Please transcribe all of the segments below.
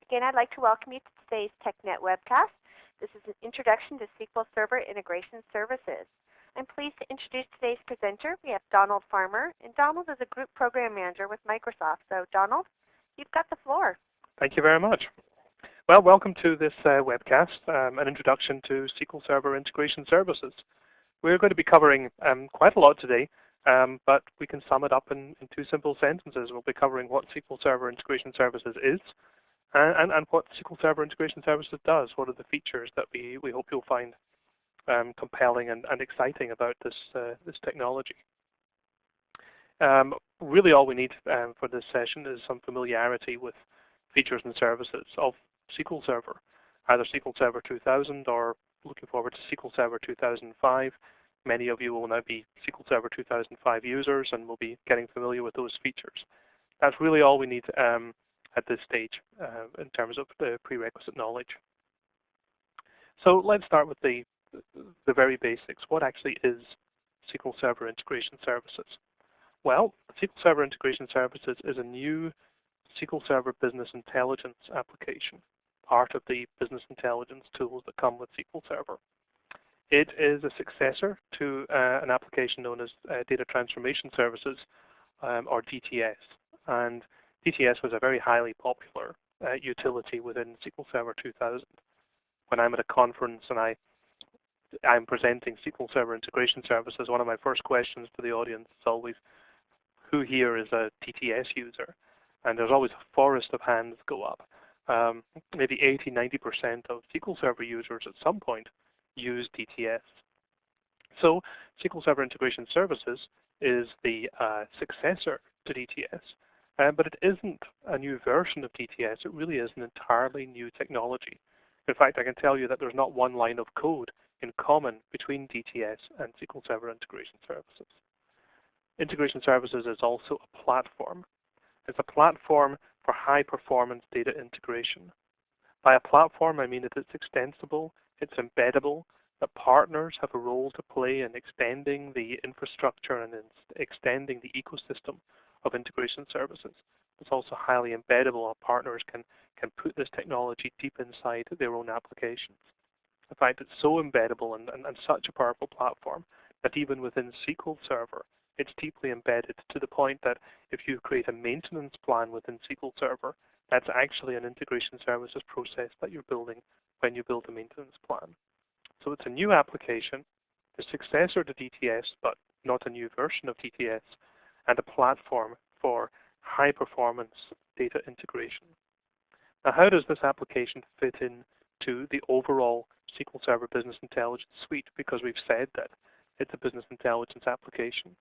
Again, I'd like to welcome you to today's TechNet webcast. This is an introduction to SQL Server Integration Services. I'm pleased to introduce today's presenter. We have Donald Farmer, and Donald is a Group Program Manager with Microsoft. So, Donald, you've got the floor. Thank you very much. Well, welcome to this webcast, an introduction to SQL Server Integration Services. We're going to be covering quite a lot today, but we can sum it up in two simple sentences. We'll be covering what SQL Server Integration Services is and what SQL Server Integration Services does. What are the features that we hope you'll find compelling and exciting about this technology. Really all we need for this session is some familiarity with features and services of SQL Server, either SQL Server 2000 or looking forward to SQL Server 2005. Many of you will now be SQL Server 2005 users and will be getting familiar with those features. That's really all we need at this stage in terms of the prerequisite knowledge. So let's start with the very basics. What actually is SQL Server Integration Services? Well, SQL Server Integration Services is a new SQL Server Business Intelligence application, part of the business intelligence tools that come with SQL Server. It is a successor to an application known as Data Transformation Services, or DTS. And DTS was a very highly popular utility within SQL Server 2000. When I'm at a conference and I'm presenting SQL Server Integration Services, one of my first questions to the audience is always, who here is a DTS user? And there's always a forest of hands go up. Maybe 80–90% of SQL Server users at some point use DTS. So SQL Server Integration Services is the successor to DTS, but it isn't a new version of DTS. It really is an entirely new technology. In fact, I can tell you that there's not one line of code in common between DTS and SQL Server Integration Services. Integration Services is also a platform. It's a platform for high-performance data integration. By a platform, I mean that it's extensible, it's embeddable, that partners have a role to play in extending the infrastructure and in extending the ecosystem of integration services. It's also highly embeddable. Our partners can put this technology deep inside their own applications. In fact, it's so embeddable and such a powerful platform that even within SQL Server, it's deeply embedded to the point that if you create a maintenance plan within SQL Server, that's actually an integration services process that you're building when you build a maintenance plan. So it's a new application, the successor to DTS, but not a new version of DTS, and a platform for high-performance data integration. Now, how does this application fit into the overall SQL Server Business Intelligence suite? Because we've said that it's a business intelligence application.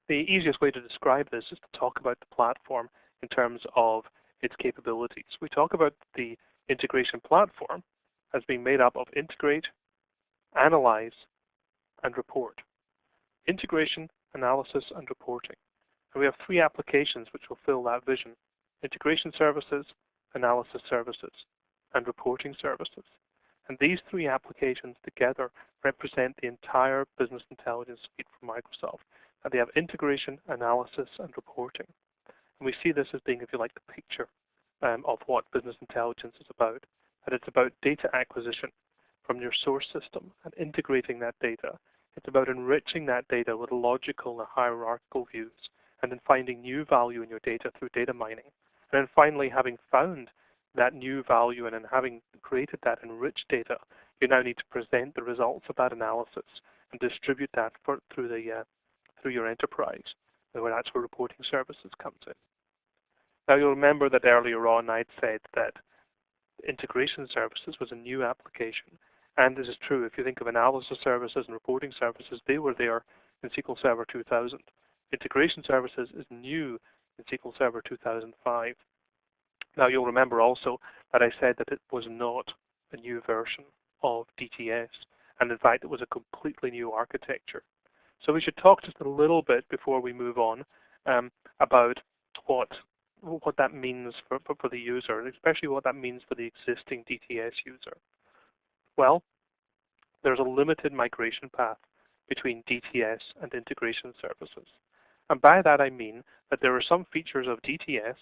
The easiest way to describe this is to talk about the platform in terms of its capabilities. We talk about the integration platform as being made up of integrate, analyze, and report. Integration, analysis, and reporting. And we have three applications which will fill that vision: integration services, analysis services, and reporting services. And these three applications together represent the entire business intelligence suite from Microsoft. And they have integration, analysis, and reporting. And we see this as being, if you like, the picture of what business intelligence is about. That it's about data acquisition from your source system and integrating that data. It's about enriching that data with logical and hierarchical views, and then finding new value in your data through data mining. And then finally, having found that new value and then having created that enriched data, you now need to present the results of that analysis and distribute that through your enterprise, and that's where reporting services comes in. Now, you'll remember that earlier on I'd said that integration services was a new application, and this is true. If you think of analysis services and reporting services, they were there in SQL Server 2000. Integration services is new in SQL Server 2005. Now, you'll remember also that I said that it was not a new version of DTS, and in fact, it was a completely new architecture. So we should talk just a little bit before we move on about what that means for the user, and especially what that means for the existing DTS user. Well, there's a limited migration path between DTS and integration services. And by that I mean that there are some features of DTS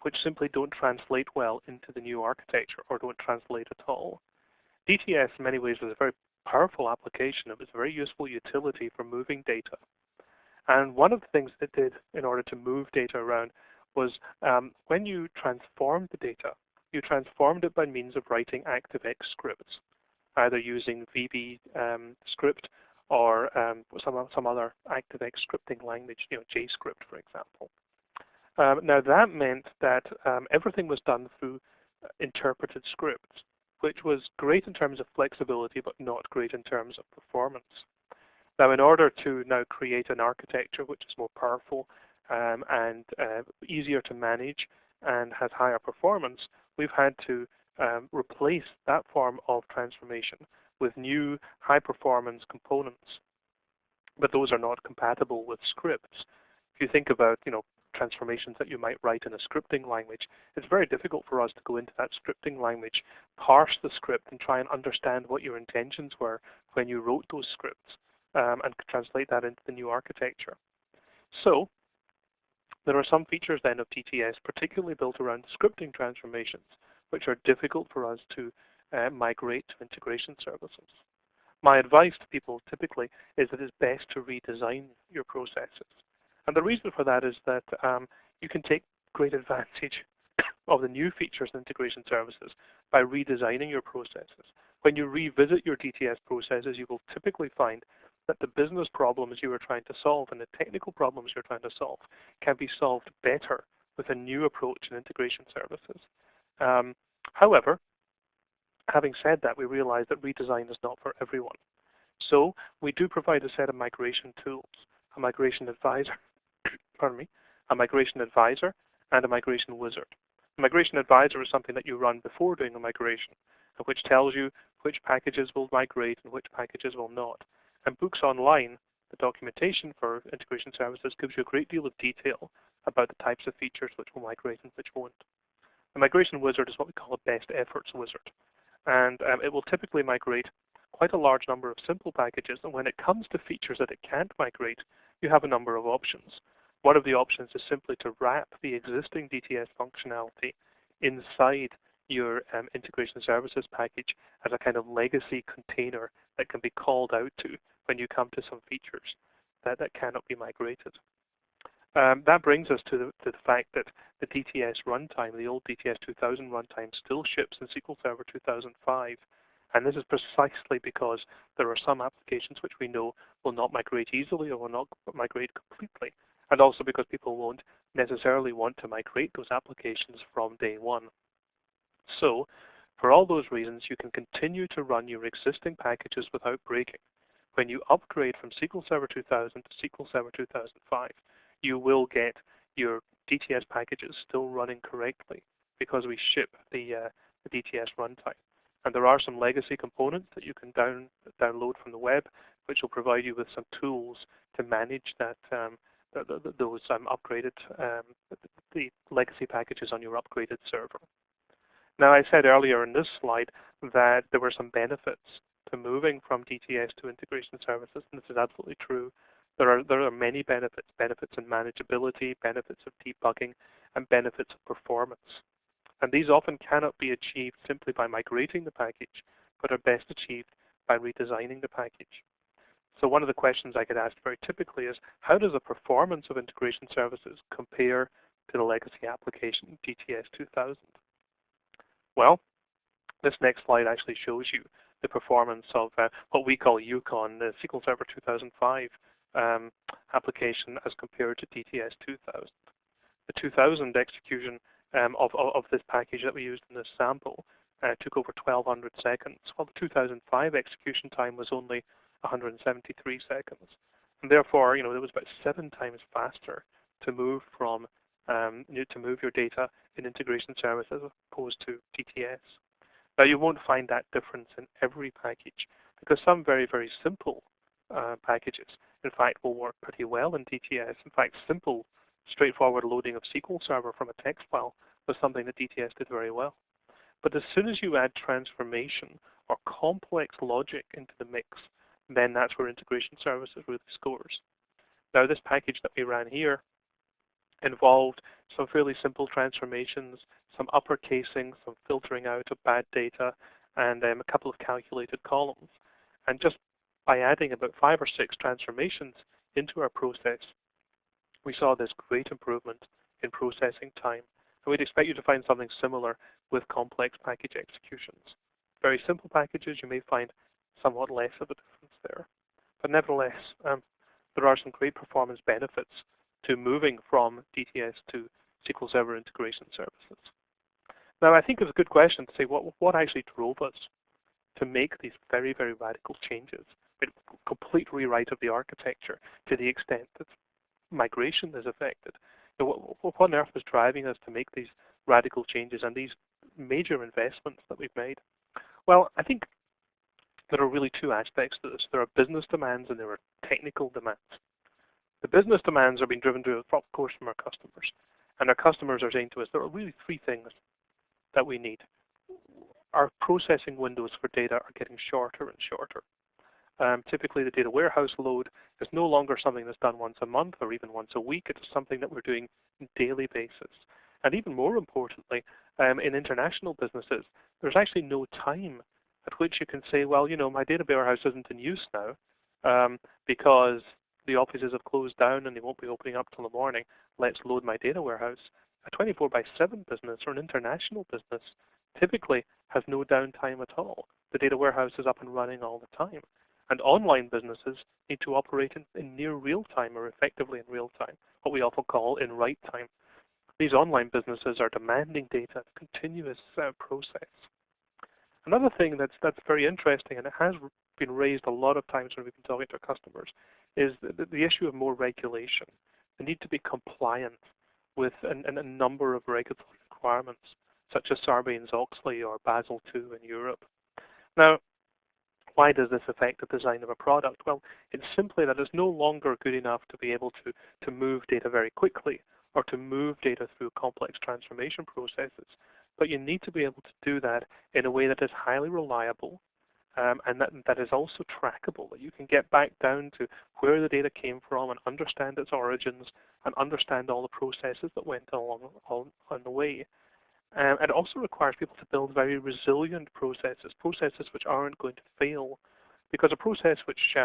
which simply don't translate well into the new architecture or don't translate at all. DTS in many ways was a very powerful application. It was a very useful utility for moving data. And one of the things it did in order to move data around was when you transformed the data, you transformed it by means of writing ActiveX scripts, either using VB script or some other ActiveX scripting language, JScript, for example. Now that meant that everything was done through interpreted scripts, which was great in terms of flexibility, but not great in terms of performance. Now, in order to now create an architecture which is more powerful and easier to manage and has higher performance, we've had to replace that form of transformation with new high-performance components. But those are not compatible with scripts. If you think about, transformations that you might write in a scripting language, it's very difficult for us to go into that scripting language, parse the script, and try and understand what your intentions were when you wrote those scripts, and translate that into the new architecture. So there are some features then of DTS, particularly built around scripting transformations, which are difficult for us to migrate to integration services. My advice to people typically is that it's best to redesign your processes. And the reason for that is that you can take great advantage of the new features and integration services by redesigning your processes. When you revisit your DTS processes, you will typically find that the business problems you are trying to solve and the technical problems you're trying to solve can be solved better with a new approach in integration services. However, having said that, we realize that redesign is not for everyone. So we do provide a set of migration tools, a migration advisor, a migration advisor and a migration wizard. A migration advisor is something that you run before doing a migration, which tells you which packages will migrate and which packages will not. And Books Online, the documentation for integration services, gives you a great deal of detail about the types of features which will migrate and which won't. The migration wizard is what we call a best efforts wizard. And it will typically migrate quite a large number of simple packages. And when it comes to features that it can't migrate, you have a number of options. One of the options is simply to wrap the existing DTS functionality inside your integration services package as a kind of legacy container that can be called out to when you come to some features that cannot be migrated. That brings us to the fact that the DTS runtime, the old DTS 2000 runtime, still ships in SQL Server 2005. And this is precisely because there are some applications which we know will not migrate easily or will not migrate completely. And also because people won't necessarily want to migrate those applications from day one. So, for all those reasons, you can continue to run your existing packages without breaking. When you upgrade from SQL Server 2000 to SQL Server 2005, you will get your DTS packages still running correctly because we ship the DTS runtime. And there are some legacy components that you can download from the web, which will provide you with some tools to manage that those upgraded the legacy packages on your upgraded server. Now, I said earlier in this slide that there were some benefits to moving from DTS to integration services, and this is absolutely true. There are many benefits in manageability, benefits of debugging, and benefits of performance. And these often cannot be achieved simply by migrating the package, but are best achieved by redesigning the package. So one of the questions I get asked very typically is, how does the performance of integration services compare to the legacy application DTS 2000? Well, this next slide actually shows you the performance of what we call Yukon, the SQL Server 2005 application as compared to DTS 2000. The 2000 execution of this package that we used in this sample took over 1,200 seconds, while the 2005 execution time was only 173 seconds. And therefore, it was about 7 times faster to move from to move your data in integration services as opposed to DTS. Now, you won't find that difference in every package because some very, very simple packages, in fact, will work pretty well in DTS. In fact, simple, straightforward loading of SQL Server from a text file was something that DTS did very well. But as soon as you add transformation or complex logic into the mix, then that's where integration services really scores. Now, this package that we ran here involved some fairly simple transformations, some uppercasing, some filtering out of bad data, and a couple of calculated columns. And just by adding about 5 or 6 transformations into our process, we saw this great improvement in processing time. And we'd expect you to find something similar with complex package executions. Very simple packages, you may find somewhat less of a difference there. But nevertheless, there are some great performance benefits to moving from DTS to SQL Server Integration Services. Now, I think it's a good question to say what actually drove us to make these very, very radical changes, a complete rewrite of the architecture to the extent that migration is affected. What on earth was driving us to make these radical changes and these major investments that we've made? Well, I think there are really 2 aspects to this. There are business demands and there are technical demands. The business demands are being driven to, of course, from our customers. And our customers are saying to us, there are really 3 things that we need. Our processing windows for data are getting shorter and shorter. Typically, the data warehouse load is no longer something that's done once a month or even once a week. It's something that we're doing on a daily basis. And even more importantly, in international businesses, there's actually no time at which you can say, well, my data warehouse isn't in use now because the offices have closed down and they won't be opening up till the morning. Let's load my data warehouse. A 24/7 business or an international business typically has no downtime at all. The data warehouse is up and running all the time. And online businesses need to operate in near real time or effectively in real time, what we often call in write time. These online businesses are demanding data, continuous process. Another thing that's very interesting, and it has been raised a lot of times when we've been talking to our customers, is the issue of more regulation. The need to be compliant with a number of regulatory requirements, such as Sarbanes-Oxley or Basel II in Europe. Now, why does this affect the design of a product? Well, it's simply that it's no longer good enough to be able to move data very quickly or to move data through complex transformation processes. But you need to be able to do that in a way that is highly reliable and that is also trackable, that you can get back down to where the data came from and understand its origins and understand all the processes that went along on the way. It also requires people to build very resilient processes which aren't going to fail. Because a process which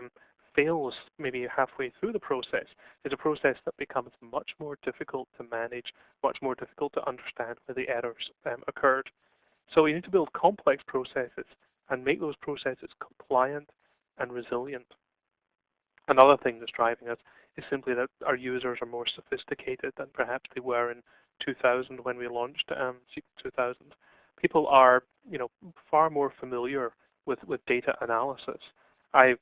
fails maybe halfway through the process is a process that becomes much more difficult to manage, much more difficult to understand where the errors occurred. So you need to build complex processes and make those processes compliant and resilient. Another thing that's driving us is simply that our users are more sophisticated than perhaps they were in 2000 when we launched SQL 2000. People are, far more familiar with data analysis. I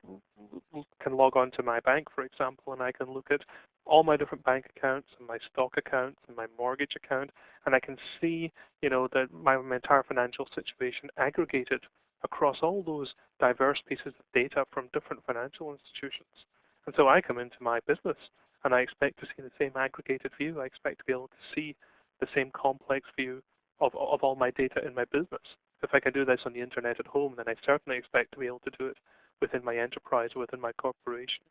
can log on to my bank, for example, and I can look at all my different bank accounts and my stock accounts and my mortgage account, and I can see, that my entire financial situation aggregated across all those diverse pieces of data from different financial institutions. And so I come into my business and I expect to see the same aggregated view. I expect to be able to see the same complex view of all my data in my business. If I can do this on the internet at home, then I certainly expect to be able to do it within my enterprise or within my corporation.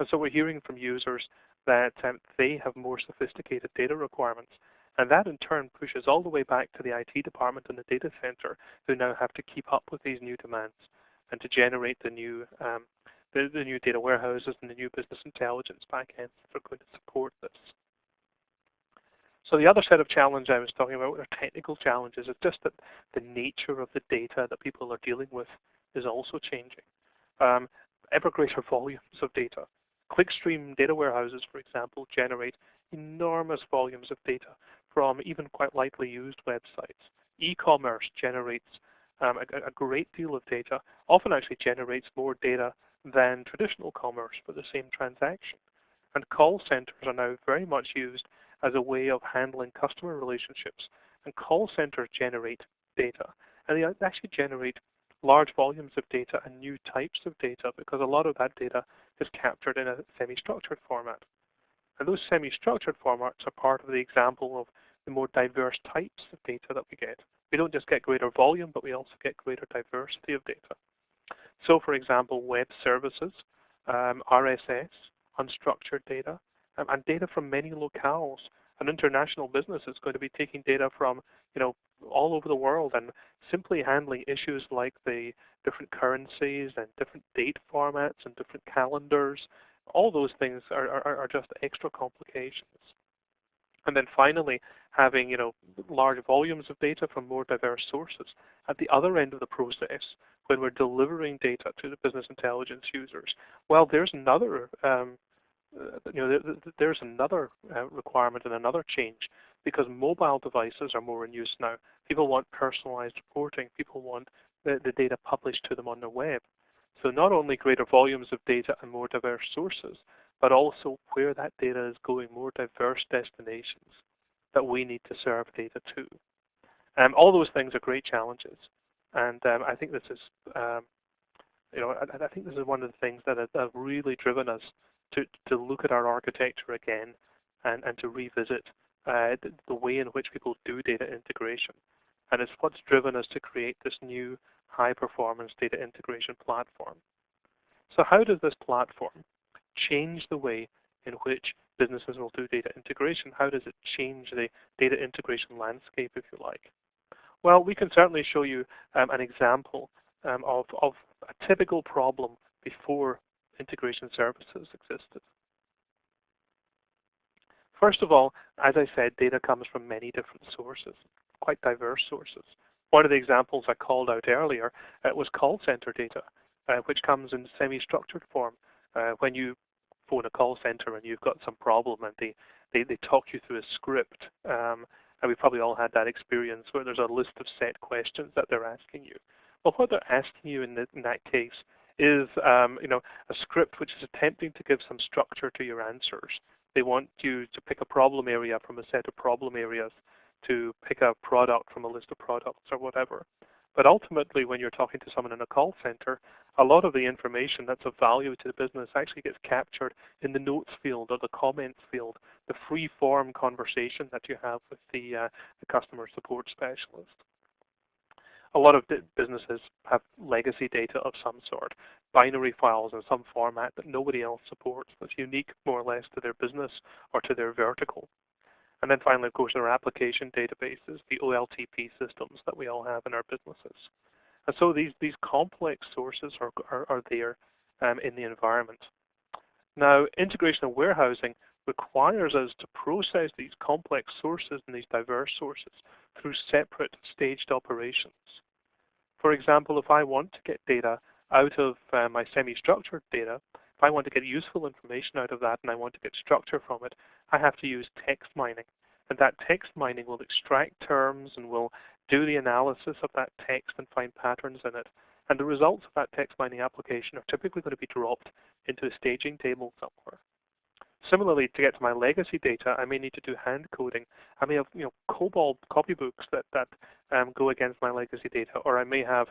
And so we're hearing from users that they have more sophisticated data requirements. And that in turn pushes all the way back to the IT department and the data center, who now have to keep up with these new demands and to generate the new data warehouses and the new business intelligence backends that are going to support this. So the other set of challenges I was talking about are technical challenges. It's just that the nature of the data that people are dealing with is also changing. Ever greater volumes of data. Clickstream data warehouses, for example, generate enormous volumes of data from even quite lightly used websites. E-commerce generates a great deal of data, often actually generates more data than traditional commerce for the same transaction. And call centers are now very much used as a way of handling customer relationships. And call centers generate data. And they actually generate large volumes of data and new types of data because a lot of that data is captured in a semi-structured format. And those semi-structured formats are part of the example of the more diverse types of data that we get. We don't just get greater volume, but we also get greater diversity of data. So, for example, web services, RSS, unstructured data, and data from many locales An international business is going to be taking data from, all over the world and simply handling issues like the different currencies and different date formats and different calendars. All those things are just extra complications. And then finally, having large volumes of data from more diverse sources at the other end of the process when we're delivering data to the business intelligence users. Well, there's another there's another requirement and another change, because mobile devices are more in use now. People want personalized reporting. People want the data published to them on their web. So not only greater volumes of data and more diverse sources, but also where that data is going, more diverse destinations that we need to serve data to. All those things are great challenges, and I think this is, I think this is one of the things that have really driven us to look at our architecture again and to revisit the way in which people do data integration. And it's what's driven us to create this new high-performance data integration platform. So how does this platform change the way in which businesses will do data integration? How does it change the data integration landscape, if you like? Well, we can certainly show you an example of a typical problem before integration services existed. First of all, as I said, data comes from many different sources, quite diverse sources. One of the examples I called out earlier was call center data, which comes in semi-structured form. When you phone a call center and you've got some problem and they talk you through a script, and we've probably all had that experience where there's a list of set questions that they're asking you. Well, what they're asking you in that case is a script which is attempting to give some structure to your answers. They want you to pick a problem area from a set of problem areas, to pick a product from a list of products or whatever. But ultimately, when you're talking to someone in a call center, a lot of the information that's of value to the business actually gets captured in the notes field or the comments field, the free-form conversation that you have with the customer support specialist. A lot of businesses have legacy data of some sort, binary files in some format that nobody else supports, that's unique more or less to their business or to their vertical. And then finally, of course, there are application databases, the OLTP systems that we all have in our businesses. And so these complex sources are there in the environment. Now, integration and warehousing requires us to process these complex sources and these diverse sources through separate staged operations. For example, if I want to get data out of my semi-structured data, if I want to get useful information out of that and I want to get structure from it, I have to use text mining. And that text mining will extract terms and will do the analysis of that text and find patterns in it. And the results of that text mining application are typically going to be dropped into a staging table somewhere. Similarly, to get to my legacy data, I may need to do hand coding. I may have COBOL copybooks that go against my legacy data, or I may have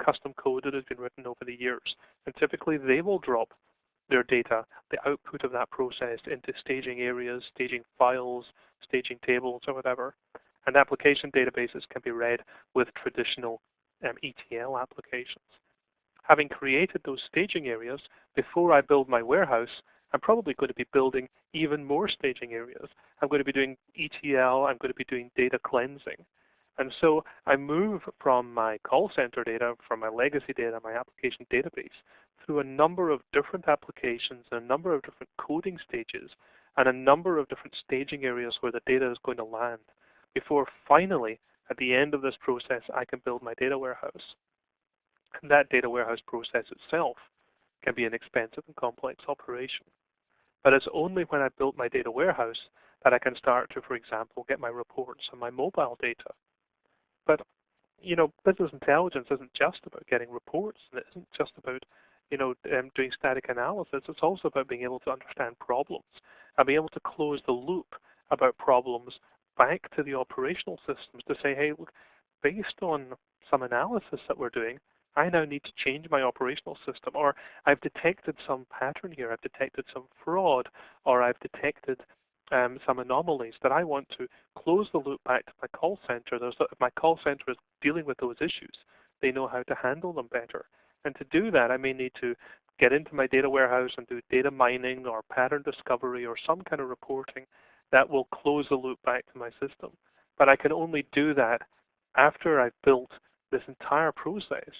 custom code that has been written over the years. And typically, they will drop their data, the output of that process, into staging areas, staging files, staging tables, or whatever. And application databases can be read with traditional ETL applications. Having created those staging areas, before I build my warehouse, I'm probably going to be building even more staging areas. I'm going to be doing ETL, I'm going to be doing data cleansing. And so I move from my call center data, from my legacy data, my application database, through a number of different applications, a number of different coding stages, and a number of different staging areas where the data is going to land, before finally, at the end of this process, I can build my data warehouse. And that data warehouse process itself can be an expensive and complex operation. But it's only when I've built my data warehouse that I can start to, for example, get my reports on my mobile data. But, business intelligence isn't just about getting reports, and it isn't just about, doing static analysis. It's also about being able to understand problems and being able to close the loop about problems back to the operational systems to say, hey, look, based on some analysis that we're doing, I now need to change my operational system, or I've detected some pattern here, I've detected some fraud, or I've detected some anomalies that I want to close the loop back to my call center. If my call center is dealing with those issues, they know how to handle them better. And to do that, I may need to get into my data warehouse and do data mining or pattern discovery or some kind of reporting that will close the loop back to my system. But I can only do that after I've built this entire process.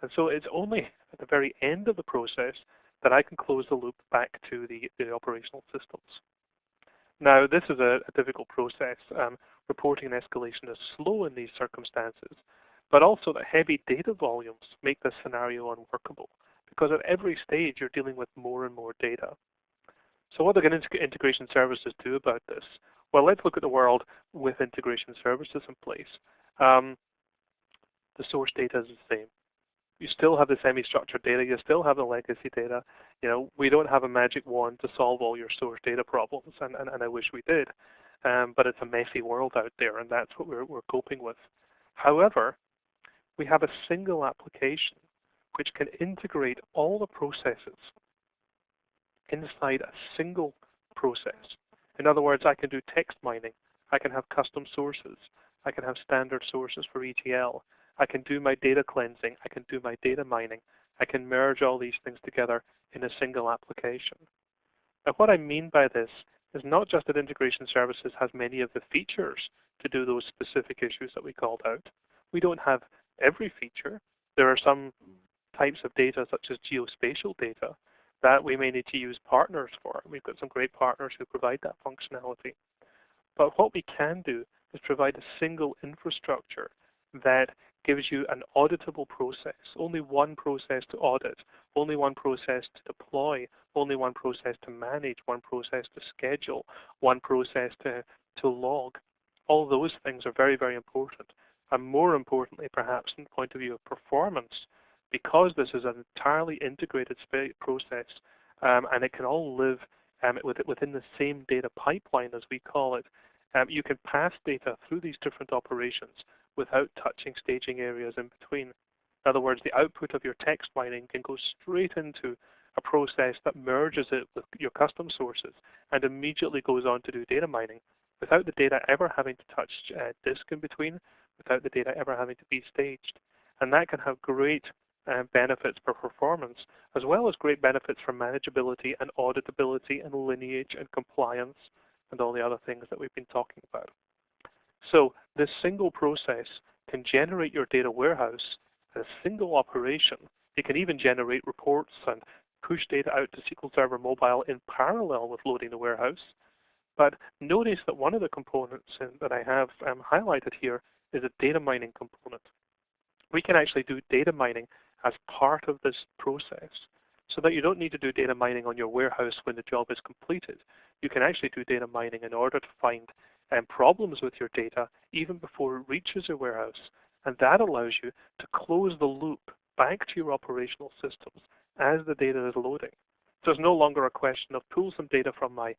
And so it's only at the very end of the process that I can close the loop back to the operational systems. Now, this is a difficult process. Reporting and escalation is slow in these circumstances, but also the heavy data volumes make this scenario unworkable, because at every stage you're dealing with more and more data. So what can integration services do about this? Well, let's look at the world with integration services in place. The source data is the same. You still have the semi-structured data, you still have the legacy data. We don't have a magic wand to solve all your source data problems, and I wish we did. But it's a messy world out there, and that's what we're coping with. However, we have a single application which can integrate all the processes inside a single process. In other words, I can do text mining, I can have custom sources, I can have standard sources for ETL, I can do my data cleansing, I can do my data mining, I can merge all these things together in a single application. Now what I mean by this is not just that integration services has many of the features to do those specific issues that we called out. We don't have every feature. There are some types of data, such as geospatial data, that we may need to use partners for. We've got some great partners who provide that functionality. But what we can do is provide a single infrastructure that gives you an auditable process, only one process to audit, only one process to deploy, only one process to manage, one process to schedule, one process to log. All those things are very, very important. And more importantly, perhaps, from the point of view of performance, because this is an entirely integrated process, and it can all live within the same data pipeline, as we call it, you can pass data through these different operations without touching staging areas in between. In other words, the output of your text mining can go straight into a process that merges it with your custom sources and immediately goes on to do data mining without the data ever having to touch disk in between, without the data ever having to be staged. And that can have great benefits for performance, as well as great benefits for manageability and auditability and lineage and compliance and all the other things that we've been talking about. So this single process can generate your data warehouse in a single operation. It can even generate reports and push data out to SQL Server Mobile in parallel with loading the warehouse. But notice that one of the components that I have highlighted here is a data mining component. We can actually do data mining as part of this process, so that you don't need to do data mining on your warehouse when the job is completed. You can actually do data mining in order to find problems with your data even before it reaches your warehouse. And that allows you to close the loop back to your operational systems as the data is loading. So it's no longer a question of pull some data from my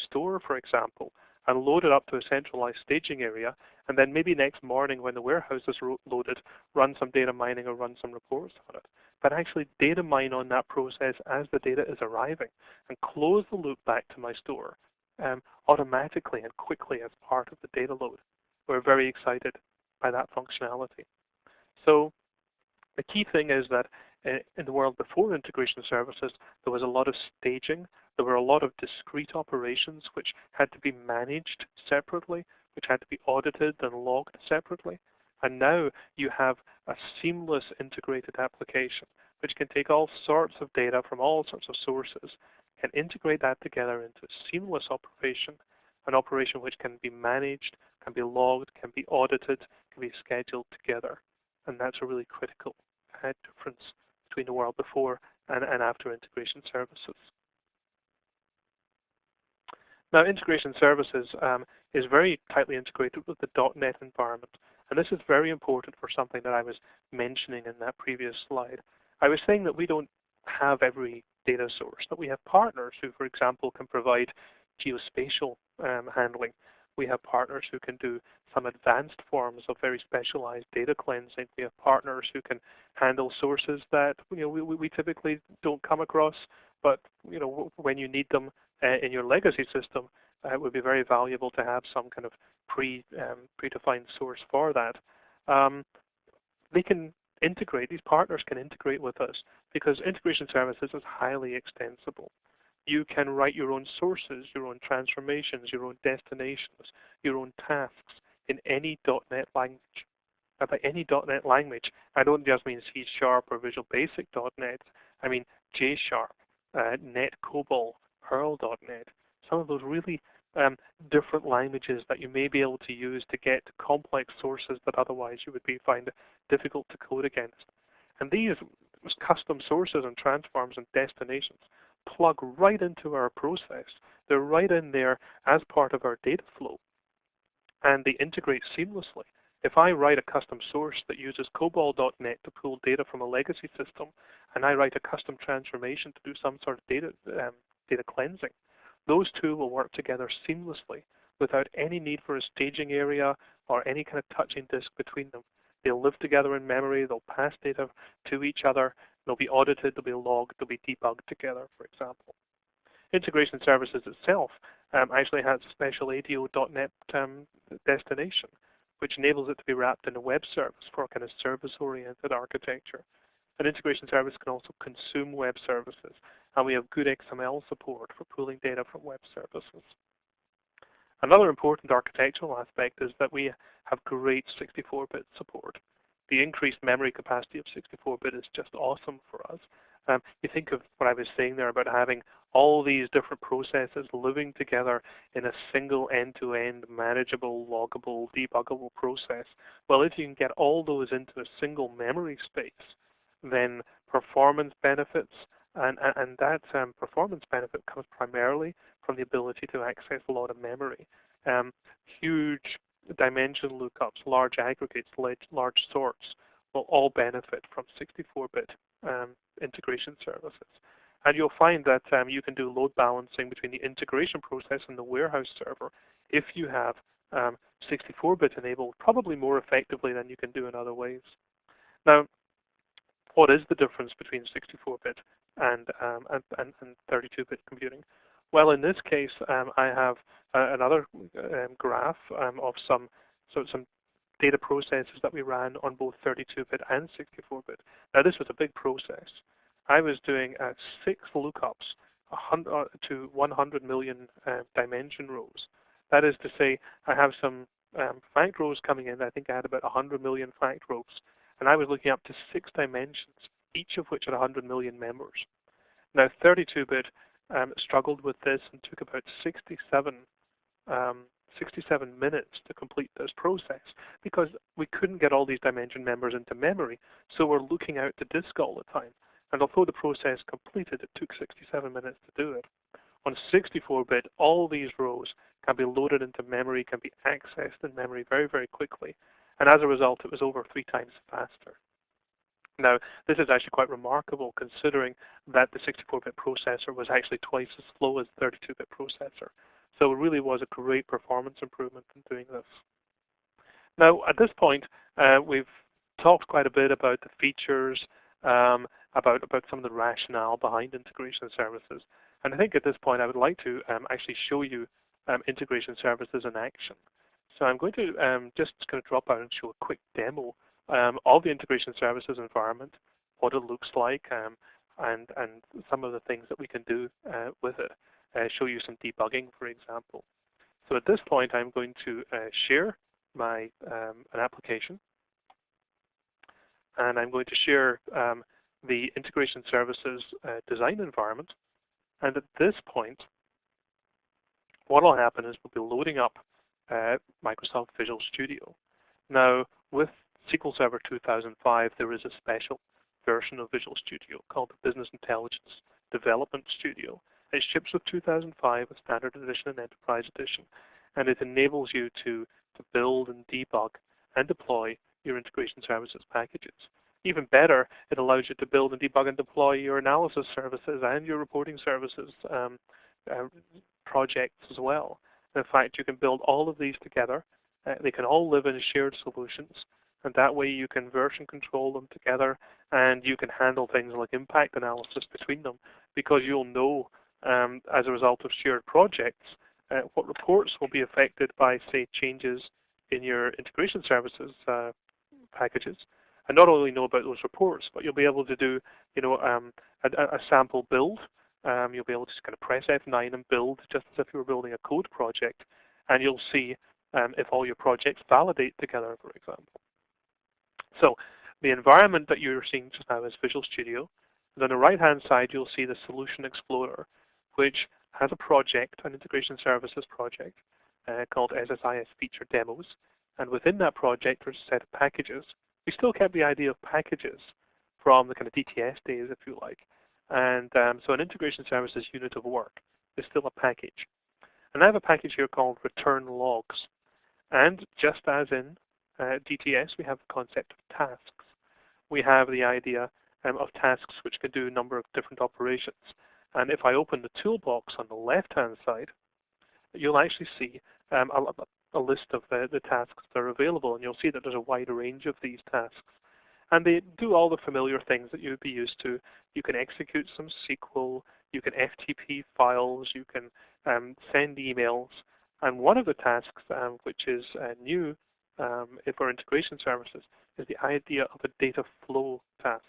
store, for example, and load it up to a centralized staging area, and then maybe next morning when the warehouse is loaded, run some data mining or run some reports on it. But actually data mine on that process as the data is arriving and close the loop back to my store automatically and quickly as part of the data load. We're very excited by that functionality. So the key thing is that in the world before integration services, there was a lot of staging. There were a lot of discrete operations which had to be managed separately, which had to be audited and logged separately. And now you have a seamless integrated application which can take all sorts of data from all sorts of sources and integrate that together into a seamless operation, an operation which can be managed, can be logged, can be audited, can be scheduled together. And that's a really critical difference between the world before and after integration services. Now, integration services is very tightly integrated with the .NET environment. And this is very important for something that I was mentioning in that previous slide. I was saying that we don't have every data source, that we have partners who, for example, can provide geospatial handling. We have partners who can do some advanced forms of very specialized data cleansing. We have partners who can handle sources that we typically don't come across, but when you need them in your legacy system, it would be very valuable to have some kind of predefined source for that. They can integrate, these partners can integrate with us because integration services is highly extensible. You can write your own sources, your own transformations, your own destinations, your own tasks in any .NET language. By any .NET language, I don't just mean C# or Visual Basic .NET. I mean J#, Net COBOL, Perl .NET. Some of those really different languages that you may be able to use to get complex sources that otherwise you would find difficult to code against. And these custom sources and transforms and destinations plug right into our process. They're right in there as part of our data flow, and they integrate seamlessly. If I write a custom source that uses COBOL.NET to pull data from a legacy system, and I write a custom transformation to do some sort of data cleansing, those two will work together seamlessly without any need for a staging area or any kind of touching disk between them. They'll live together in memory, they'll pass data to each other, they'll be audited, they'll be logged, they'll be debugged together, for example. Integration Services itself actually has a special ADO.NET destination, which enables it to be wrapped in a web service for a kind of service-oriented architecture. An integration service can also consume web services, and we have good XML support for pulling data from web services. Another important architectural aspect is that we have great 64-bit support. The increased memory capacity of 64-bit is just awesome for us. You think of what I was saying there about having all these different processes living together in a single end-to-end manageable, loggable, debuggable process. Well, if you can get all those into a single memory space, then performance benefits, and that performance benefit comes primarily from the ability to access a lot of memory. Huge dimension lookups, large aggregates, large sorts will all benefit from 64-bit integration services. And you'll find that you can do load balancing between the integration process and the warehouse server if you have 64-bit enabled, probably more effectively than you can do in other ways. Now, what is the difference between 64-bit and 32-bit computing? Well, in this case, I have another graph of some data processes that we ran on both 32-bit and 64-bit. Now, this was a big process. I was doing 6 lookups to 100 million dimension rows. That is to say, I have some fact rows coming in. I think I had about 100 million fact rows. And I was looking up to 6 dimensions, each of which had 100 million members. Now, 32-bit struggled with this and took about 67 minutes to complete this process because we couldn't get all these dimension members into memory, so we're looking out to disk all the time. And although the process completed, it took 67 minutes to do it. On 64-bit, all these rows can be loaded into memory, can be accessed in memory very, very quickly. And as a result, it was over 3 times faster. Now, this is actually quite remarkable considering that the 64-bit processor was actually twice as slow as the 32-bit processor. So it really was a great performance improvement in doing this. Now, at this point, we've talked quite a bit about the features, about some of the rationale behind integration services. And I think at this point, I would like to actually show you integration services in action. So I'm going to just kind of drop out and show a quick demo of the integration services environment, what it looks like, and some of the things that we can do with it. Show you some debugging, for example. So at this point, I'm going to share my an application, and I'm going to share the integration services design environment. And at this point, what will happen is we'll be loading up Microsoft Visual Studio. Now, with SQL Server 2005, there is a special version of Visual Studio called the Business Intelligence Development Studio. It ships with 2005, a Standard Edition and Enterprise Edition, and it enables you to build and debug and deploy your integration services packages. Even better, it allows you to build and debug and deploy your analysis services and your reporting services projects as well. In fact, you can build all of these together. They can all live in shared solutions, and that way you can version control them together, and you can handle things like impact analysis between them, because you'll know as a result of shared projects what reports will be affected by, say, changes in your integration services packages. And not only know about those reports, but you'll be able to do, a sample build You'll be able to just kind of press F9 and build just as if you were building a code project, and you'll see if all your projects validate together, for example. So the environment that you're seeing just now is Visual Studio. And on the right-hand side, you'll see the Solution Explorer, which has a project, an integration services project, called SSIS Feature Demos. And within that project, there's a set of packages. We still kept the idea of packages from the kind of DTS days, if you like. And so an integration services unit of work is still a package. And I have a package here called return logs. And just as in DTS, we have the concept of tasks. We have the idea of tasks which can do a number of different operations. And if I open the toolbox on the left-hand side, you'll actually see a list of the tasks that are available, and you'll see that there's a wide range of these tasks. And they do all the familiar things that you would be used to. You can execute some SQL, you can FTP files, you can send emails. And one of the tasks, which is new for integration services, is the idea of a data flow task.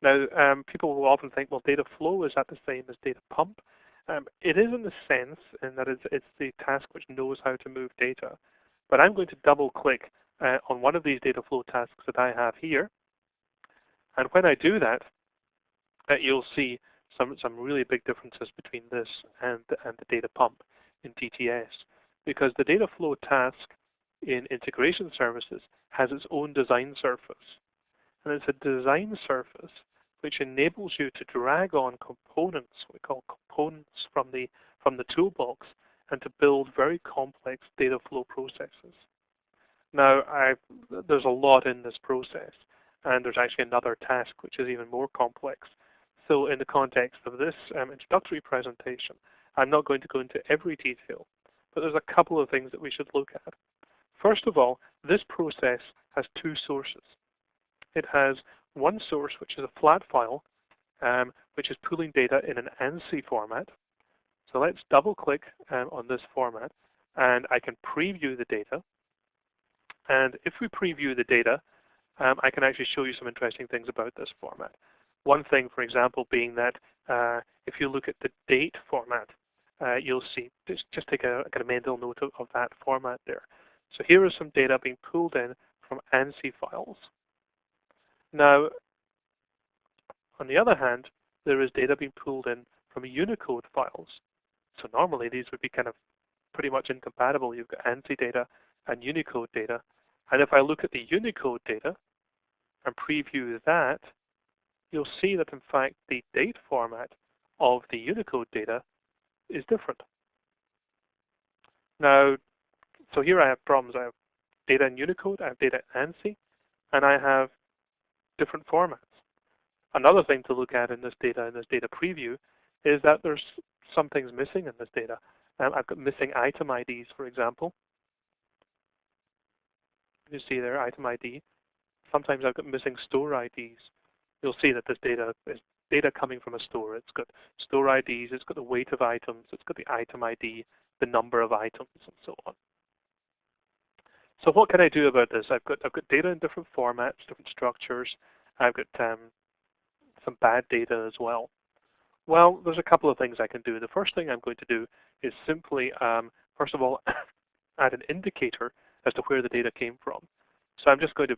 Now, people will often think, well, data flow, is that the same as data pump? It is in the sense in that it's the task which knows how to move data. But I'm going to double-click on one of these data flow tasks that I have here. And when I do that, you'll see some really big differences between this and the data pump in DTS. Because the data flow task in integration services has its own design surface. And it's a design surface which enables you to drag on components, what we call components from the toolbox, and to build very complex data flow processes. Now, there's a lot in this process, and there's actually another task which is even more complex. So in the context of this introductory presentation, I'm not going to go into every detail, but there's a couple of things that we should look at. First of all, this process has two sources. It has one source, which is a flat file, which is pulling data in an ANSI format. So let's double-click on this format, and I can preview the data. And if we preview the data, I can actually show you some interesting things about this format. One thing, for example, being that if you look at the date format, you'll see, just take a kind of mental note of that format there. So here is some data being pulled in from ANSI files. Now, on the other hand, there is data being pulled in from Unicode files. So normally these would be kind of pretty much incompatible. You've got ANSI data and Unicode data. And if I look at the Unicode data and preview that, you'll see that in fact the date format of the Unicode data is different. Now, so here I have problems. I have data in Unicode, I have data in ANSI, and I have different formats. Another thing to look at in this data preview, is that there's some things missing in this data. I've got missing item IDs, for example. You see there, item ID. Sometimes I've got missing store IDs. You'll see that this data is data coming from a store. It's got store IDs, it's got the weight of items, it's got the item ID, the number of items, and so on. So what can I do about this? I've got data in different formats, different structures. I've got some bad data as well. Well, there's a couple of things I can do. The first thing I'm going to do is simply, first of all, add an indicator as to where the data came from. So I'm just going to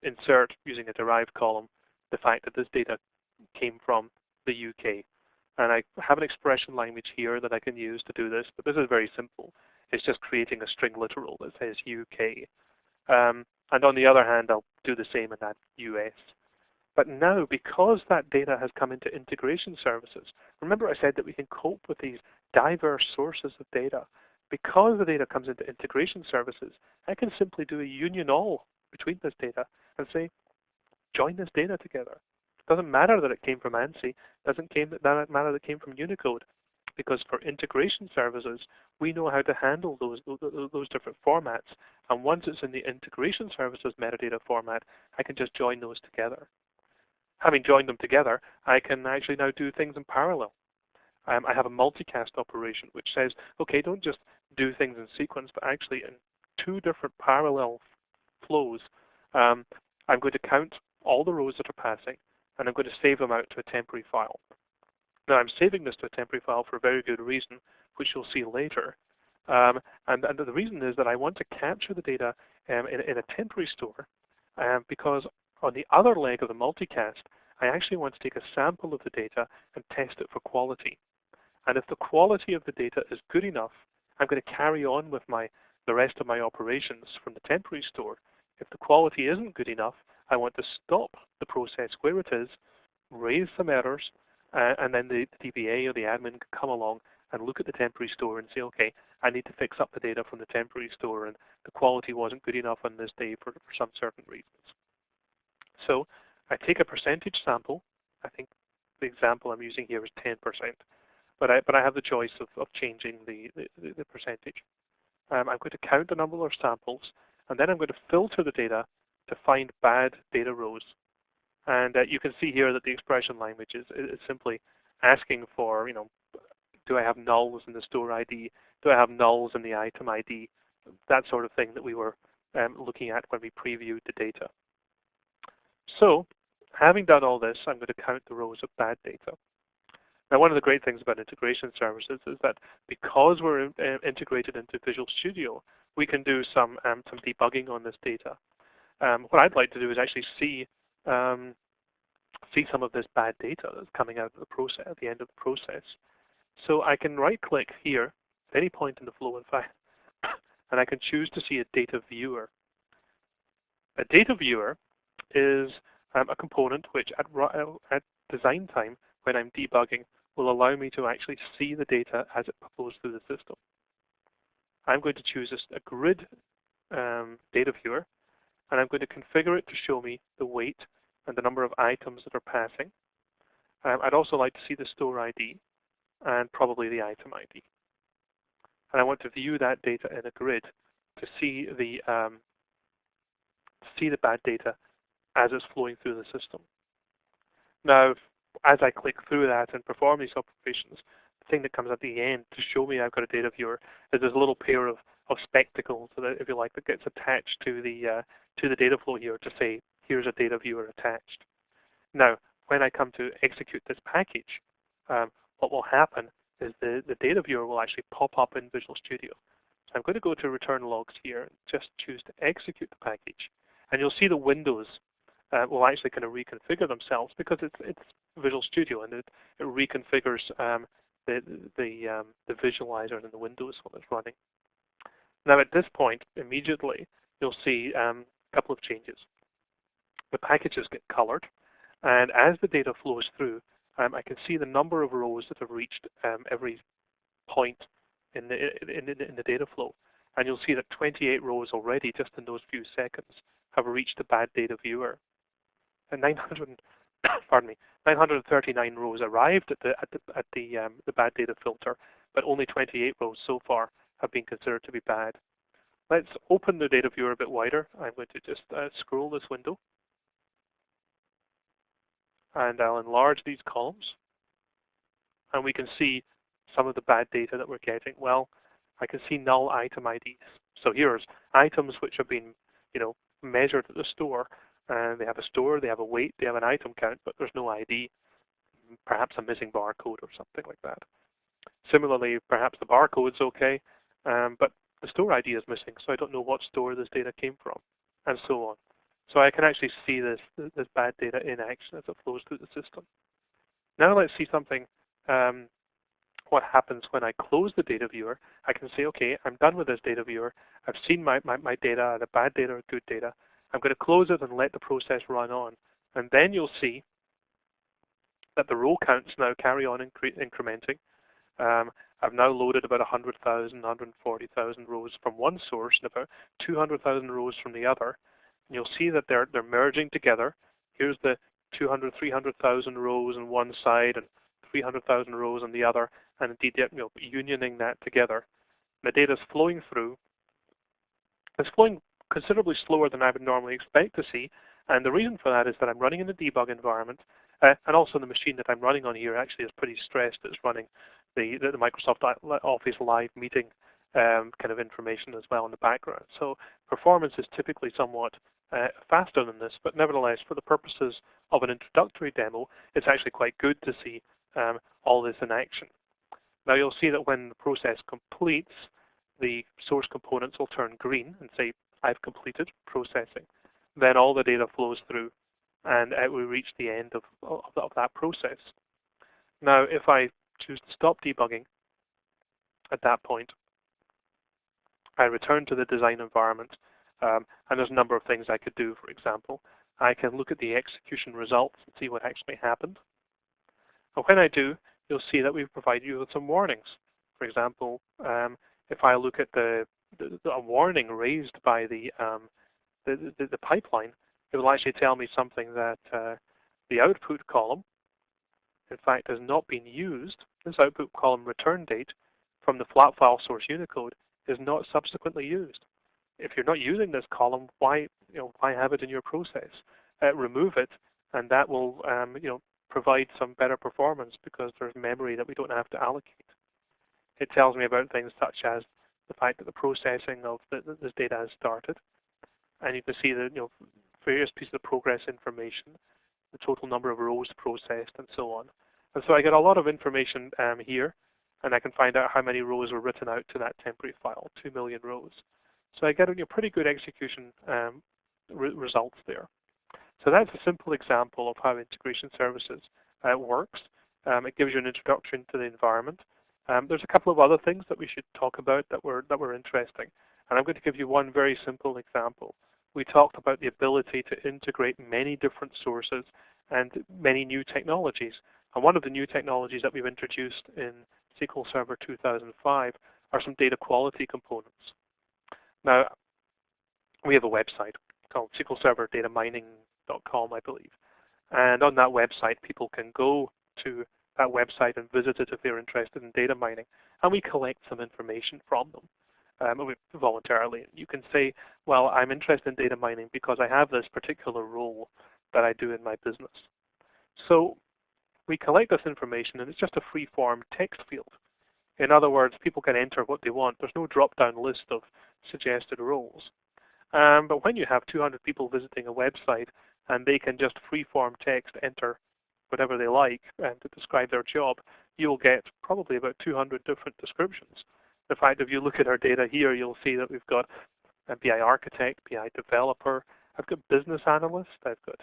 insert, using a derived column, the fact that this data came from the UK. And I have an expression language here that I can use to do this, but this is very simple. It's just creating a string literal that says UK. And on the other hand, I'll do the same in that US. But now, because that data has come into integration services, remember I said that we can cope with these diverse sources of data. Because the data comes into integration services, I can simply do a union all between this data and say, join this data together. It doesn't matter that it came from ANSI, doesn't matter that it came from Unicode, because for integration services, we know how to handle those different formats. And once it's in the integration services metadata format, I can just join those together. Having joined them together, I can actually now do things in parallel. I have a multicast operation which says, okay, don't just do things in sequence, but actually in two different parallel flows. I'm going to count all the rows that are passing, and I'm going to save them out to a temporary file. Now I'm saving this to a temporary file for a very good reason, which you'll see later. And the reason is that I want to capture the data in a temporary store because on the other leg of the multicast, I actually want to take a sample of the data and test it for quality. And if the quality of the data is good enough, I'm going to carry on with the rest of my operations from the temporary store. If the quality isn't good enough, I want to stop the process where it is, raise some errors, and then the DBA or the admin can come along and look at the temporary store and say, okay, I need to fix up the data from the temporary store, and the quality wasn't good enough on this day for some certain reasons. So I take a percentage sample. I think the example I'm using here is 10%, but I have the choice of changing the percentage. I'm going to count the number of samples, and then I'm going to filter the data to find bad data rows. And you can see here that the expression language is simply asking for, do I have nulls in the store ID? Do I have nulls in the item ID? That sort of thing that we were looking at when we previewed the data. So, having done all this, I'm going to count the rows of bad data. Now, one of the great things about integration services is that because we're integrated into Visual Studio, we can do some debugging on this data. What I'd like to do is actually see some of this bad data that's coming out of the process at the end of the process. So I can right-click here at any point in the flow, in fact, and I can choose to see a data viewer. A data viewer is a component which at design time, when I'm debugging, will allow me to actually see the data as it flows through the system. I'm going to choose a grid data viewer, and I'm going to configure it to show me the weight and the number of items that are passing. I'd also like to see the store ID and probably the item ID. And I want to view that data in a grid to see the bad data as it's flowing through the system. Now, as I click through that and perform these operations, the thing that comes at the end to show me I've got a data viewer is this little pair of spectacles, if you like, that gets attached to the data flow here to say, here's a data viewer attached. Now, when I come to execute this package, what will happen is the data viewer will actually pop up in Visual Studio. So I'm going to go to return logs here and just choose to execute the package. And you'll see the windows will actually kind of reconfigure themselves because it's Visual Studio and it reconfigures the visualizer in the windows while it's running. Now at this point, immediately, you'll see a couple of changes. The packages get colored, and as the data flows through, I can see the number of rows that have reached every point in the data flow. And you'll see that 28 rows already, just in those few seconds, have reached the bad data viewer. And 939 rows arrived at the bad data filter, but only 28 rows so far have been considered to be bad. Let's open the data viewer a bit wider. I'm going to just scroll this window, and I'll enlarge these columns, and we can see some of the bad data that we're getting. Well, I can see null item IDs. So here's items which have been, measured at the store. And they have a store, they have a weight, they have an item count, but there's no ID, perhaps a missing barcode or something like that. Similarly, perhaps the barcode's okay, but the store ID is missing, so I don't know what store this data came from, and so on. So I can actually see this bad data in action as it flows through the system. Now let's see something, what happens when I close the data viewer. I can say, okay, I'm done with this data viewer. I've seen my data, the bad data or good data. I'm going to close it and let the process run on. And then you'll see that the row counts now carry on incrementing. I've now loaded about 100,000, 140,000 rows from one source and about 200,000 rows from the other. And you'll see that they're merging together. Here's the 200, 300,000 rows on one side and 300,000 rows on the other, and indeed unioning that together. And the data is flowing through. It's flowing considerably slower than I would normally expect to see, and the reason for that is that I'm running in a debug environment, and also the machine that I'm running on here actually is pretty stressed. It's running the Microsoft Office Live meeting kind of information as well in the background. So performance is typically somewhat faster than this, but nevertheless, for the purposes of an introductory demo, it's actually quite good to see all this in action. Now you'll see that when the process completes, the source components will turn green and say, I've completed processing. Then all the data flows through and it will reach the end of that process. Now, if I choose to stop debugging at that point, I return to the design environment, and there's a number of things I could do. For example, I can look at the execution results and see what actually happened. And when I do, you'll see that we've provided you with some warnings. For example, if I look at a warning raised by the pipeline, it will actually tell me something that the output column, in fact, has not been used. This output column return date from the flat file source Unicode is not subsequently used. If you're not using this column, why have it in your process? Remove it, and that will provide some better performance because there's memory that we don't have to allocate. It tells me about things such as the fact that the processing of this data has started, and you can see the various pieces of progress information, the total number of rows processed, and so on. And so I get a lot of information here, and I can find out how many rows were written out to that temporary file, 2 million rows. So I get pretty good execution results there. So that's a simple example of how integration services works. It gives you an introduction to the environment. There's a couple of other things that we should talk about that were interesting, and I'm going to give you one very simple example. We talked about the ability to integrate many different sources and many new technologies. And one of the new technologies that we've introduced in SQL Server 2005 are some data quality components. Now, we have a website called SQLServerDataMining.com, I believe. And on that website, people can go to that website and visit it if they're interested in data mining. And we collect some information from them voluntarily. You can say, well, I'm interested in data mining because I have this particular role that I do in my business. So we collect this information, and it's just a free-form text field. In other words, people can enter what they want. There's no drop-down list of suggested roles. But when you have 200 people visiting a website and they can just free-form text enter whatever they like and to describe their job, you'll get probably about 200 different descriptions. In fact, if you look at our data here, you'll see that we've got a BI architect, BI developer, I've got business analyst, I've got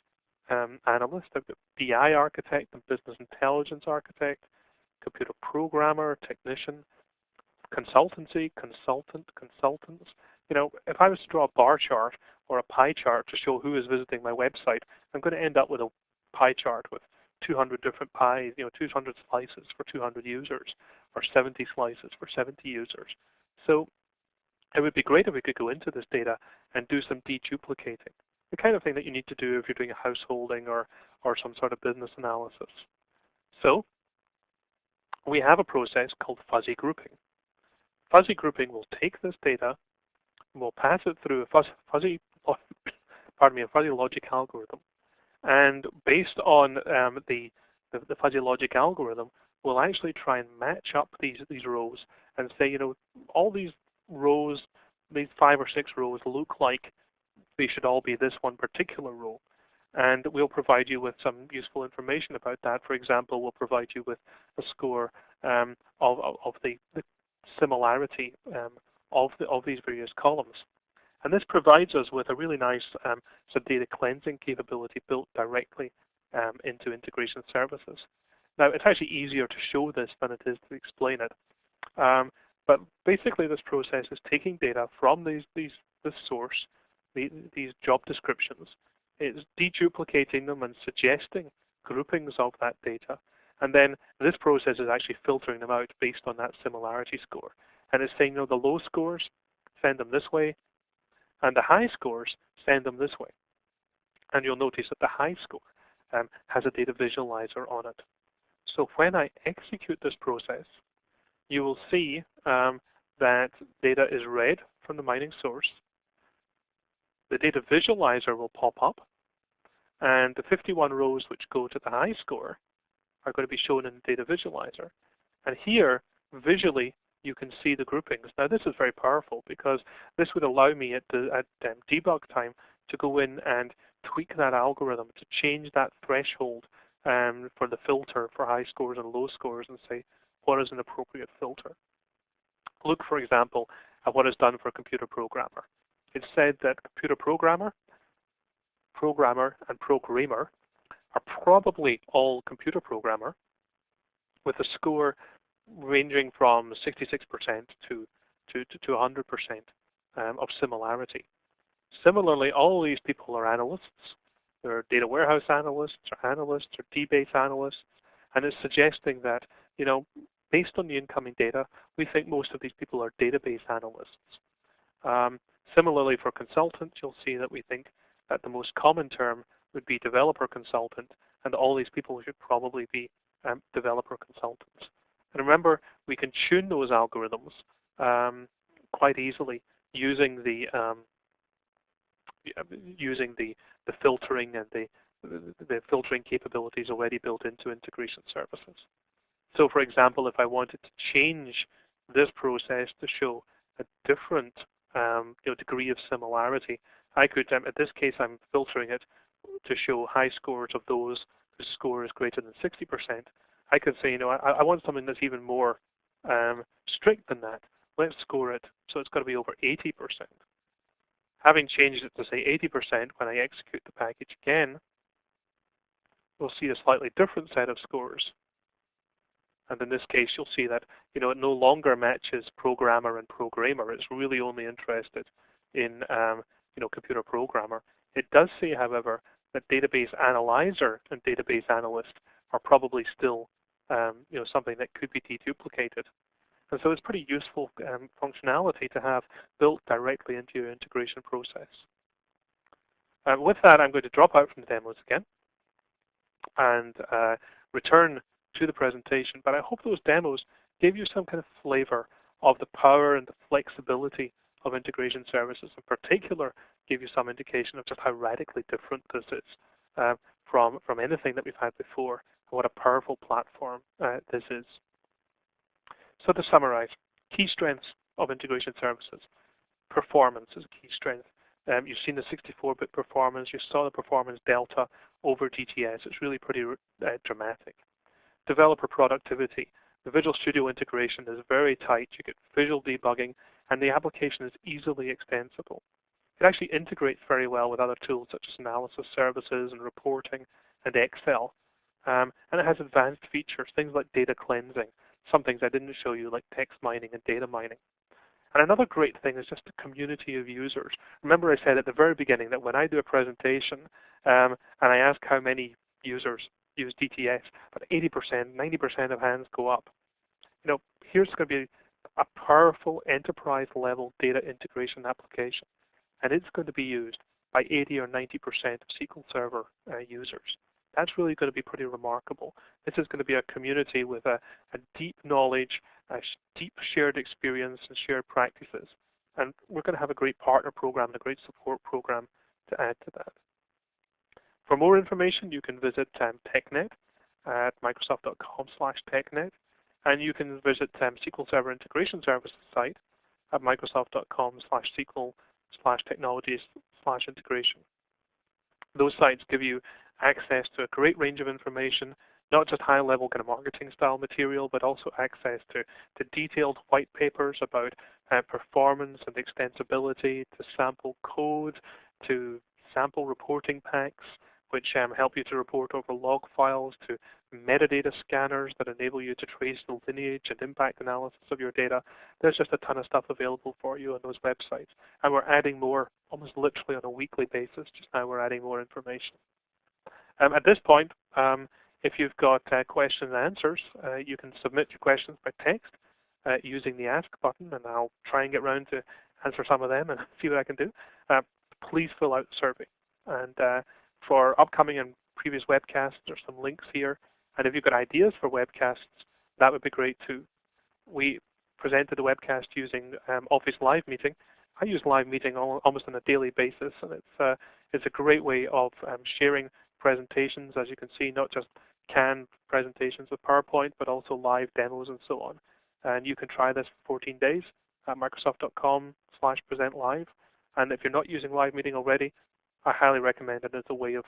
analyst, I've got BI architect and business intelligence architect, computer programmer, technician, consultancy, consultant, consultants. If I was to draw a bar chart or a pie chart to show who is visiting my website, I'm going to end up with a pie chart with 200 different pies, 200 slices for 200 users, or 70 slices for 70 users. So it would be great if we could go into this data and do some deduplicating, the kind of thing that you need to do if you're doing a householding or some sort of business analysis. So we have a process called fuzzy grouping. Fuzzy grouping will take this data and we'll pass it through a fuzzy logic algorithm. And based on the fuzzy logic algorithm, we'll actually try and match up these rows and say, all these rows, these 5 or 6 rows look like they should all be this one particular row. And we'll provide you with some useful information about that. For example, we'll provide you with a score of the similarity of these various columns. And this provides us with a really nice some data cleansing capability built directly into integration services. Now, it's actually easier to show this than it is to explain it. But basically, this process is taking data from this source, these job descriptions. It's deduplicating them and suggesting groupings of that data. And then this process is actually filtering them out based on that similarity score. And it's saying, the low scores, send them this way, and the high scores, send them this way. And you'll notice that the high score has a data visualizer on it. So when I execute this process, you will see that data is read from the mining source. The data visualizer will pop up, and the 51 rows which go to the high score are going to be shown in the data visualizer. And here, visually, you can see the groupings. Now, this is very powerful because this would allow me at debug time to go in and tweak that algorithm to change that threshold for the filter for high scores and low scores and say, what is an appropriate filter? Look, for example, at what is done for a computer programmer. It's said that computer programmer, and programmer are probably all computer programmer with a score ranging from 66% to 100% of similarity. Similarly, all these people are analysts. They're data warehouse analysts, or DBase analysts, and it's suggesting that, based on the incoming data, we think most of these people are database analysts. Similarly, for consultants, you'll see that we think that the most common term would be developer consultant, and all these people should probably be developer consultants. And remember, we can tune those algorithms quite easily using the filtering and the filtering capabilities already built into integration services. So, for example, if I wanted to change this process to show a different degree of similarity, I could, in this case, I'm filtering it to show high scores of those whose score is greater than 60%. I could say, I want something that's even more strict than that. Let's score it so it's got to be over 80%. Having changed it to say 80%, when I execute the package again, we'll see a slightly different set of scores. And in this case, you'll see that it no longer matches programmer and programmer. It's really only interested in computer programmer. It does say, however, that database analyzer and database analyst are probably still something that could be deduplicated. And so it's pretty useful functionality to have built directly into your integration process. With that, I'm going to drop out from the demos again and return to the presentation. But I hope those demos gave you some kind of flavor of the power and the flexibility of integration services. In particular, gave you some indication of just how radically different this is from anything that we've had before, and what a powerful platform this is. So to summarize, key strengths of integration services. Performance is a key strength. You've seen the 64-bit performance. You saw the performance delta over GTS. It's really pretty dramatic. Developer productivity. The Visual Studio integration is very tight. You get visual debugging, and the application is easily extensible. It actually integrates very well with other tools such as analysis services and reporting and Excel. And it has advanced features, things like data cleansing, some things I didn't show you, like text mining and data mining. And another great thing is just the community of users. Remember I said at the very beginning that when I do a presentation and I ask how many users use DTS, but 80%, 90% of hands go up. Here's going to be a powerful enterprise-level data integration application, and it's going to be used by 80 or 90% of SQL Server users. That's really going to be pretty remarkable. This is going to be a community with a deep knowledge, a deep shared experience and shared practices. And we're going to have a great partner program and a great support program to add to that. For more information, you can visit TechNet at microsoft.com/technet, and you can visit SQL Server Integration Services site at microsoft.com/SQL/technologies/integration. Those sites give you access to a great range of information, not just high-level kind of marketing style material, but also access to detailed white papers about performance and extensibility, to sample code, to sample reporting packs, which help you to report over log files, to metadata scanners that enable you to trace the lineage and impact analysis of your data. There's just a ton of stuff available for you on those websites. And we're adding more, almost literally on a weekly basis. Just now we're adding more information. At this point, if you've got questions and answers, you can submit your questions by text using the Ask button, and I'll try and get around to answer some of them and see what I can do. Please fill out the survey. And for upcoming and previous webcasts, there's some links here. And if you've got ideas for webcasts, that would be great too. We presented a webcast using Office Live Meeting. I use Live Meeting almost on a daily basis, and it's a great way of sharing presentations, as you can see, not just canned presentations with PowerPoint, but also live demos and so on. And you can try this for 14 days at microsoft.com/presentlive. And if you're not using Live Meeting already, I highly recommend it as a way of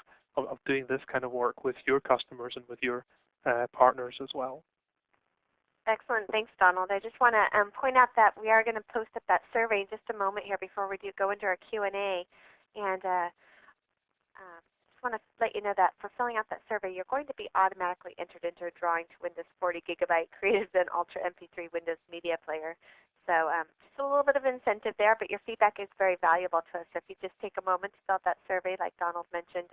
doing this kind of work with your customers and with your partners as well. Excellent. Thanks, Donald. I just want to point out that we are going to post up that survey in just a moment here before we do go into our Q&A. And just want to let you know that for filling out that survey, you're going to be automatically entered into a drawing to win this 40 gigabyte Creative Zen Ultra MP3 Windows Media Player. So just a little bit of incentive there, but your feedback is very valuable to us. So if you just take a moment to fill out that survey, like Donald mentioned,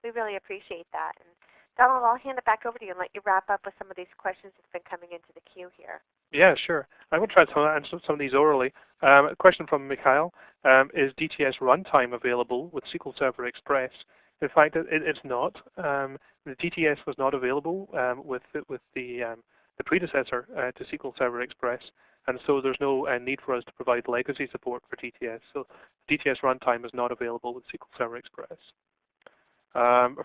we really appreciate that. And Donald, I'll hand it back over to you and let you wrap up with some of these questions that's been coming into the queue here. Yeah, sure. I will try to answer some of these orally. A question from Mikhail. Is DTS runtime available with SQL Server Express? In fact, it's not. The DTS was not available with the predecessor to SQL Server Express, and so there's no need for us to provide legacy support for DTS. So DTS runtime is not available with SQL Server Express.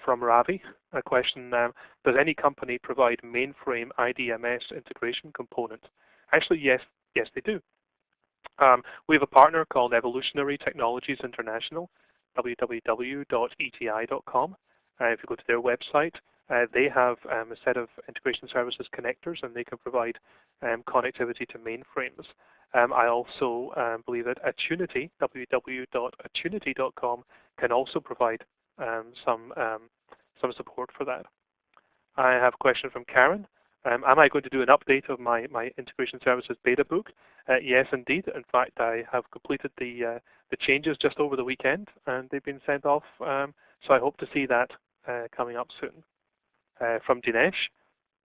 From Ravi, a question, does any company provide mainframe IDMS integration component? Actually, yes, they do. We have a partner called Evolutionary Technologies International, www.eti.com. If you go to their website, they have a set of integration services connectors, and they can provide connectivity to mainframes. I also believe that Attunity, www.attunity.com, can also provide some support for that. I have a question from Karen. Am I going to do an update of my integration services beta book? Yes, indeed. In fact, I have completed the changes just over the weekend, and they've been sent off. So I hope to see that coming up soon. From Dinesh,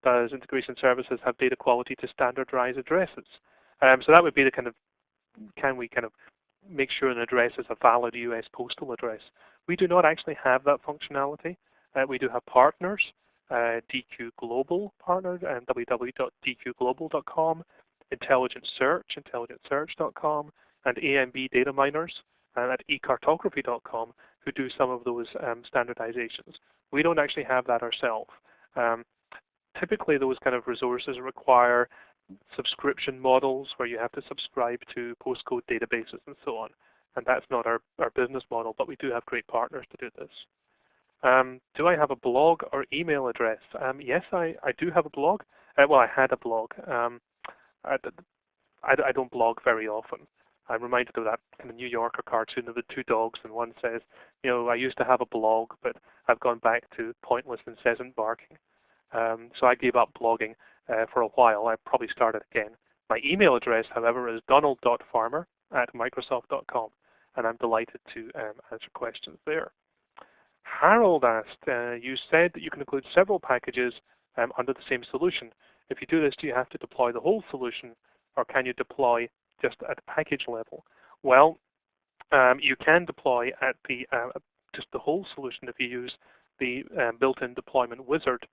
does integration services have data quality to standardize addresses? So that would be the kind of, can we kind of make sure an address is a valid US postal address? We do not actually have that functionality. We do have partners, DQ Global partner, and www.dqglobal.com, Intelligent Search, intelligentsearch.com, and AMB data miners at ecartography.com, who do some of those standardizations. We don't actually have that ourselves. Typically, those kind of resources require subscription models where you have to subscribe to postcode databases and so on. And that's not our business model, but we do have great partners to do this. Do I have a blog or email address? Yes, I do have a blog. Well, I had a blog. I don't blog very often. I'm reminded of that kind of New Yorker cartoon of the two dogs, and one says, you know, I used to have a blog, but I've gone back to pointless incessant barking. So I gave up blogging for a while. I probably started again. My email address, however, is donald.farmer@microsoft.com, and I'm delighted to answer questions there. Harold asked, you said that you can include several packages under the same solution. If you do this, do you have to deploy the whole solution, or can you deploy just at the package level? Well, you can deploy at the just the whole solution if you use the built-in deployment wizard,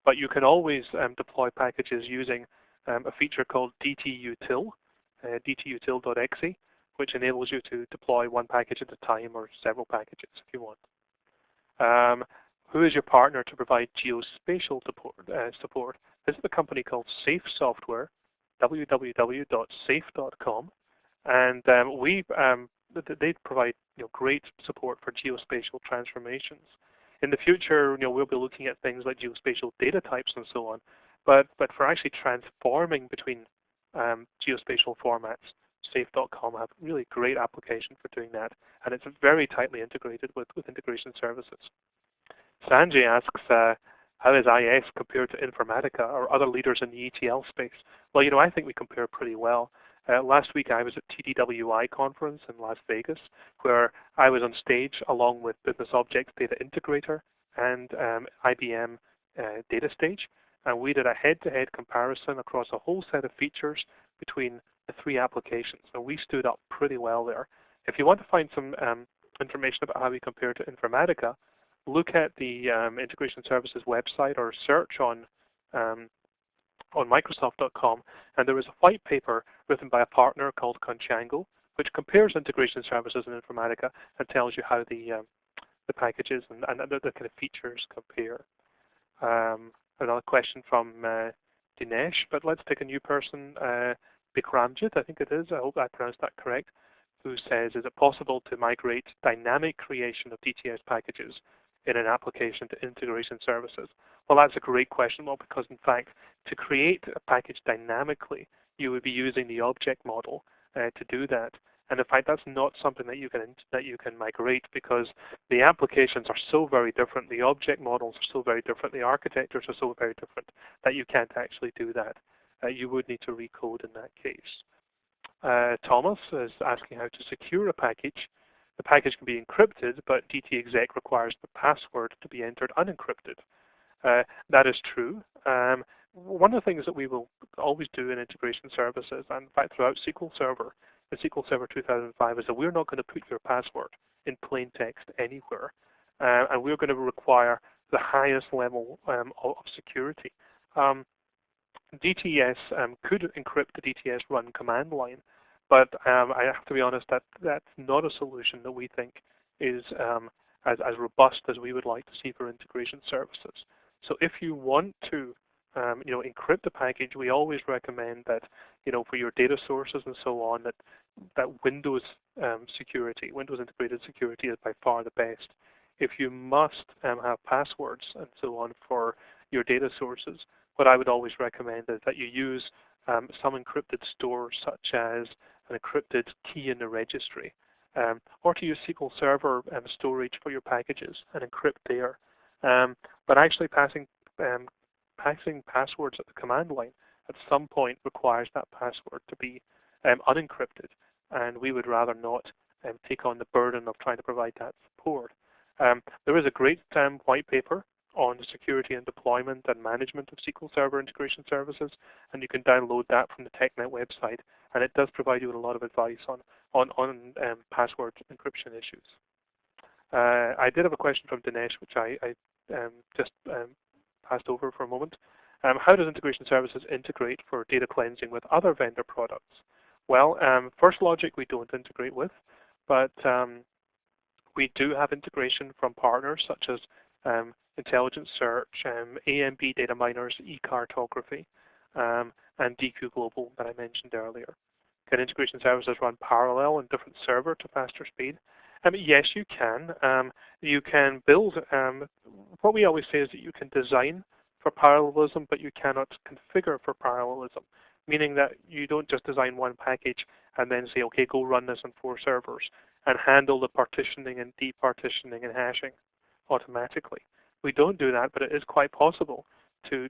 but you can always deploy packages using a feature called dtutil, dtutil.exe, which enables you to deploy one package at a time or several packages if you want. Who is your partner to provide geospatial support? This is a company called Safe Software, www.safe.com, and they provide great support for geospatial transformations. In the future, we'll be looking at things like geospatial data types and so on, but for actually transforming between geospatial formats, Safe.com have really great application for doing that, and it's very tightly integrated with integration services. Sanjay asks, how is IS compared to Informatica or other leaders in the ETL space? Well, I think we compare pretty well. Last week I was at TDWI conference in Las Vegas, where I was on stage along with Business Objects Data Integrator and IBM Data Stage, and we did a head-to-head comparison across a whole set of features between the three applications. So we stood up pretty well there. If you want to find some information about how we compare to Informatica, look at the Integration Services website or search on Microsoft.com, and there is a white paper written by a partner called Conchango, which compares integration services in Informatica and tells you how the packages and the kind of features compare. Another question from Dinesh, but let's pick a new person. Bikramjit, I think it is. I hope I pronounced that correct. who says, is it possible to migrate dynamic creation of DTS packages in an application to integration services? Well, that's a great question, well, because in fact, to create a package dynamically, you would be using the object model to do that. And in fact, that's not something that you can migrate, because the applications are so very different, the object models are so very different, the architectures are so very different that you can't actually do that. You would need to recode in that case. Thomas is asking how to secure a package. The package can be encrypted, but DTExec requires the password to be entered unencrypted. That is true. One of the things that we will always do in integration services, and in fact throughout SQL Server, the SQL Server 2005, is that we're not going to put your password in plain text anywhere, and we're going to require the highest level of security. DTS could encrypt the DTS run command line, but I have to be honest that that's not a solution that we think is as robust as we would like to see for integration services. So if you want to encrypt a package, we always recommend that, for your data sources and so on, that Windows security, Windows integrated security is by far the best. If you must have passwords and so on for your data sources, what I would always recommend is that you use some encrypted store, such as an encrypted key in the registry, or to use SQL Server storage for your packages and encrypt there. But actually passing passwords at the command line at some point requires that password to be unencrypted, and we would rather not take on the burden of trying to provide that support. There is a great white paper on the security and deployment and management of SQL Server integration services, and you can download that from the TechNet website, and it does provide you with a lot of advice on password encryption issues. I did have a question from Dinesh, which I just passed over for a moment. How does integration services integrate for data cleansing with other vendor products? Well, FirstLogic we don't integrate with, but we do have integration from partners such as Intelligent Search, AMB Data Miners, eCartography, and DQ Global that I mentioned earlier. Can integration services run parallel in different server to faster speed? Yes, you can. You can build, what we always say is that you can design for parallelism, but you cannot configure for parallelism, meaning that you don't just design one package and then say, okay, go run this on 4 servers and handle the partitioning and departitioning and hashing automatically. We don't do that, but it is quite possible to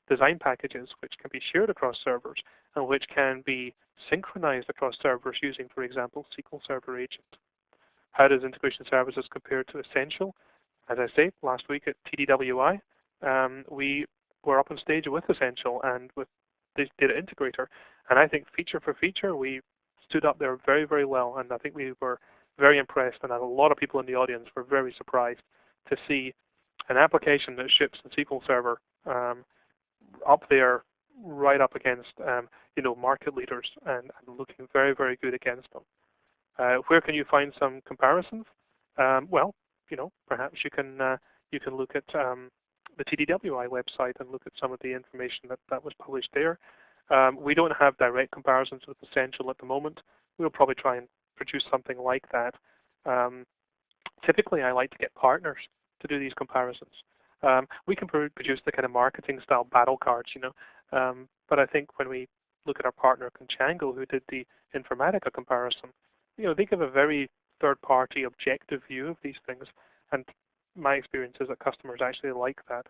design packages which can be shared across servers and which can be synchronized across servers using, for example, SQL Server Agent. How does integration services compare to Essential? As I say, last week at TDWI, we were up on stage with Essential and with the Data Integrator, and I think feature for feature, we stood up there very, very well, and I think we were very impressed, and a lot of people in the audience were very surprised to see an application that ships in SQL Server up there, right up against market leaders, and looking very, very good against them. Where can you find some comparisons? Well, perhaps you can look at the TDWI website and look at some of the information that was published there. We don't have direct comparisons with Essential at the moment. We'll probably try and produce something like that. Typically, I like to get partners to do these comparisons. We can produce the kind of marketing style battle cards, but I think when we look at our partner Conchango, who did the Informatica comparison, they give a very third-party objective view of these things, and my experience is that customers actually like that.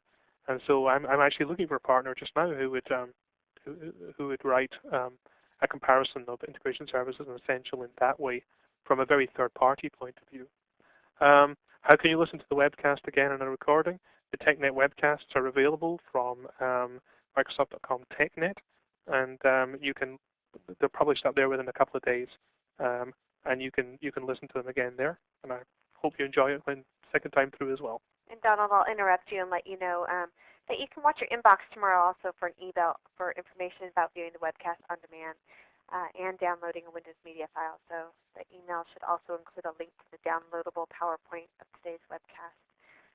And so I'm actually looking for a partner just now who would write a comparison of integration services and Essential in that way from a very third-party point of view. How can you listen to the webcast again in a recording? The TechNet webcasts are available from Microsoft.com TechNet, and they're published up there within a couple of days, and you can listen to them again there. And I hope you enjoy it when second time through as well. And Donald, I'll interrupt you and let you know that you can watch your inbox tomorrow also for an email for information about viewing the webcast on demand and downloading a Windows Media file. So the email should also include a link to the downloadable PowerPoint of today's webcast.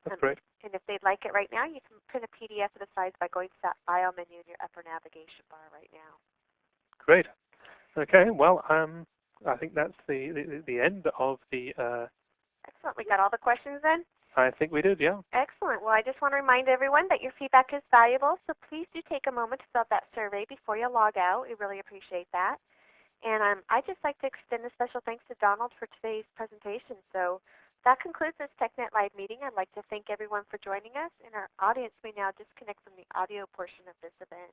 That's great. And if they'd like it right now, you can print a PDF of the slides by going to that file menu in your upper navigation bar right now. Great. Okay, well, I think that's the end of the. Excellent. We got all the questions then? I think we did, yeah. Excellent. Well, I just want to remind everyone that your feedback is valuable, so please do take a moment to fill out that survey before you log out. We really appreciate that. And I'd just like to extend a special thanks to Donald for today's presentation. So that concludes this TechNet Live meeting. I'd like to thank everyone for joining us, and our audience may now disconnect from the audio portion of this event.